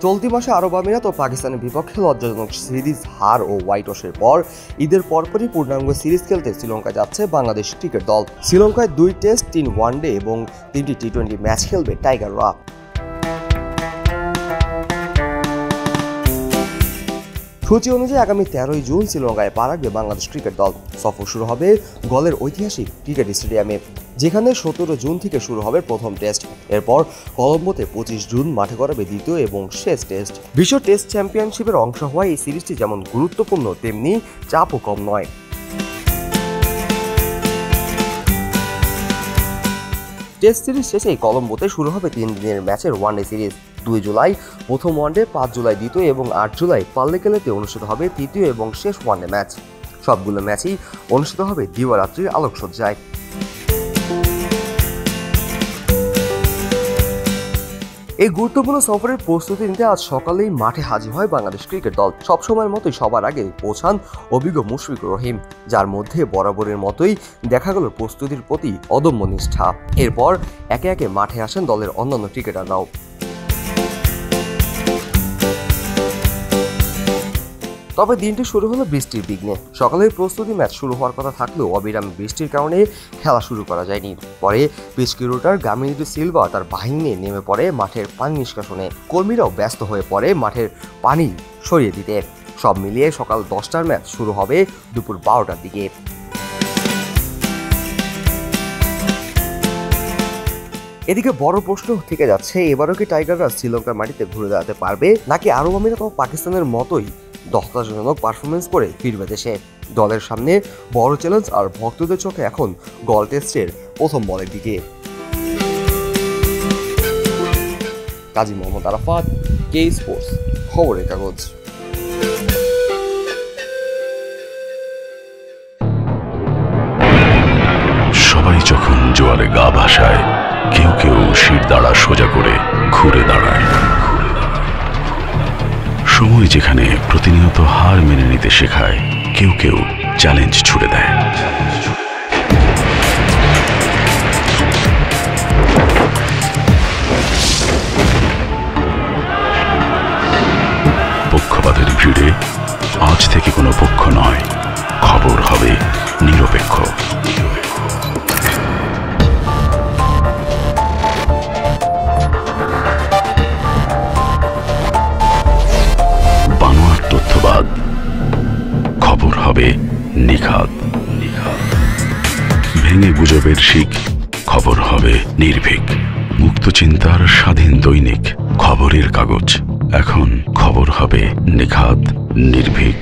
চলতি মাসে আরব আমিরাত ও পাকিস্তানের বিপক্ষে লজ্জাজনক সিরিজ হার ও হোয়াইট ওয়াশের পর ঈদের পরপরই পূর্ণাঙ্গ সিরিজ খেলতে শ্রীলঙ্কা যাচ্ছে বাংলাদেশ ক্রিকেট দল। শ্রীলঙ্কায় 2 টেস্ট, 3 ওয়ানডে এবং 3টি টি-20 ম্যাচ খেলবে টাইগাররা। সূচি অনুযায়ী আগামী 13ই জুন শ্রীলঙ্কায় পা রাখবে বাংলাদেশ ক্রিকেট দল। সফর শুরু হবে গলের ঐতিহাসিক ক্রিকেট স্টেডিয়ামে, যেখানে 17 জুন থেকে শুরু হবে প্রথম টেস্ট। এরপর কলম্বোতে 25 জুন মাঠে গড়াবে দ্বিতীয় এবং শেষ টেস্ট। বিশ্ব টেস্ট চ্যাম্পিয়নশিপের অংশ হওয়ায় এই সিরিজটি যেমন গুরুত্বপূর্ণ তেমনি চাপও কম নয়। টেস্ট সিরিজ শেষে কলম্বোতে শুরু হবে 3 দিনের ম্যাচের ওয়ানডে সিরিজ। 2 জুলাই প্রথম ওয়ানডে, 5 জুলাই দ্বিতীয় এবং 8 জুলাই পাল্লেকেলেতে অনুষ্ঠিত হবে তৃতীয় এবং শেষ ওয়ানডে ম্যাচ। সবগুলো ম্যাচই অনুষ্ঠিত হবে দিবারাত্রির আলোকসজ্জায়। এই গুরুত্বপূর্ণ সফরের প্রস্তুতি নিতে আজ সকালেই মাঠে হাজির হয় বাংলাদেশ ক্রিকেট দল। সবসময়ের মতোই সবার আগে পৌঁছান অভিজ্ঞ মুশফিকুর রহিম, যার মধ্যে বরাবরের মতোই দেখা গেল প্রস্তুতির প্রতি অদম্য নিষ্ঠা। এরপর একে একে মাঠে আসেন দলের অন্যান্য ক্রিকেটাররাও। তবে দিনটি শুরু হলো বৃষ্টির বিঘ্নে। সকালের প্রস্তুতি ম্যাচ শুরু হওয়ার কথা থাকলেও অবিরাম বৃষ্টির কারণে খেলা শুরু করা যায়নি। পরে পিচ কিউরেটর গামিনী সিলভা তার বাহিনী নিয়ে নেমে পড়ে মাঠের পানি নিষ্কাশনে। কর্মীরাও ব্যস্ত হয়ে পড়ে মাঠের পানি সরিয়ে দিতে। সব মিলিয়ে সকাল 10টার ম্যাচ শুরু হবে দুপুর 12টার দিকে। এদিকে বড় প্রশ্ন থেকে যাচ্ছে, এবারও কি টাইগাররা শ্রীলঙ্কার মাটিতে ঘুরে দাঁড়াতে পারবে, নাকি আরব আমিরাত ও পাকিস্তানের মতোই হতাশাজনক পারফরমেন্স করে ফিরবে দেশে? দলের সামনে বড় চ্যালেঞ্জ, আর ভক্তদের চোখে এখন গল টেস্টের প্রথম বলের দিকে। কাজী মোহাম্মদ আরাফাত, কে স্পোর্টস, খবরের কাগজ। সবাই যখন জোয়ারে গা ভাসায়, কেউ কেউ শির দাঁড়া সোজা করে ঘুরে দাঁড়ায়। সময় যেখানে প্রতিনিয়ত হার মেনে নিতে শেখায়, কেউ কেউ চ্যালেঞ্জ ছুড়ে দেয়। পক্ষপাতের ভিড়ে আজ থেকে কোনো পক্ষ নয়, খবর হবে নিরপেক্ষ। তথ্যবাদ, খবর হবে নিখাত। ভেঙে গুজবের শিক, খবর হবে নির্ভীক। মুক্ত চিন্তার স্বাধীন দৈনিক খবরের কাগজ। এখন খবর হবে নিখাত, নির্ভীক।